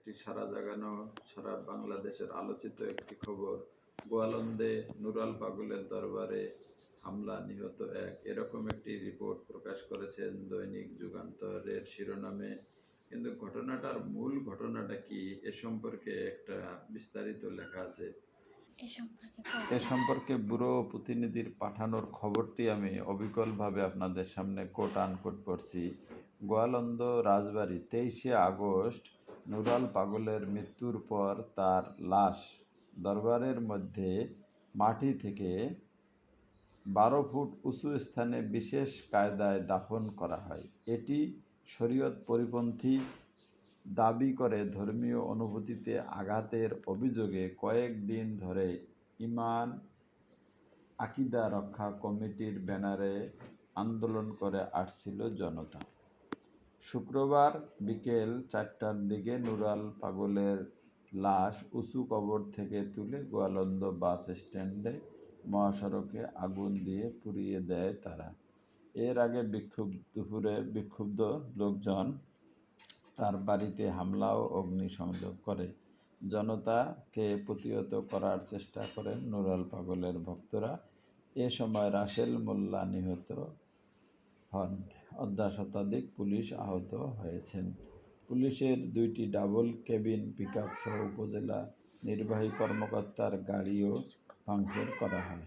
একটি সারা বাংলাদেশের আলোচিত একটি খবর। গোয়ালন্দে নুরাল পাগলের দরবারে হামলা, নিহত এক, এরকম একটি রিপোর্ট প্রকাশ করেছেন দৈনিক যুগান্তরের শিরোনামে। কিন্তু মূল ঘটনাটা কি, এ সম্পর্কে একটা বিস্তারিত লেখা আছে। এ সম্পর্কে ব্যুরো প্রতিনিধির পাঠানোর খবরটি আমি অবিকলভাবে আপনাদের সামনে কোট আনকোট করছি। গোয়ালন্দ রাজবাড়ি 23শে আগস্ট নুরাল পাগলের মৃত্যুর পর তার লাশ দরবারের মধ্যে মাটি থেকে 12 ফুট উঁচু স্থানে বিশেষ কায়দায় দাফন করা হয়। এটি শরীয়ত পরিপন্থী দাবি করে ধর্মীয় অনুভূতিতে আঘাতের অভিযোগে কয়েক দিন ধরে ইমান আকিদা রক্ষা কমিটির ব্যানারে আন্দোলন করে আসছিল জনতা। শুক্রবার বিকেল 4টার দিকে নুরাল পাগলের লাশ উঁচু কবর থেকে তুলে গোয়ালন্দ বাস স্ট্যান্ডে মহাসড়কে আগুন দিয়ে পুড়িয়ে দেয় তারা। এর আগে দুপুরে বিক্ষুব্ধ লোকজন তার বাড়িতে হামলা ও অগ্নিসংযোগ করে জনতাকে প্রতিহত করার চেষ্টা করেন নুরাল পাগলের ভক্তরা। এ সময় রাসেল মোল্লা নিহত হন, অর্ধশতাধিক পুলিশ আহত হয়েছেন। পুলিশের 2টি ডাবল কেবিন পিকআপ সহ উপজেলা নির্বাহী কর্মকর্তার গাড়িও ভাঙচুর করা হয়।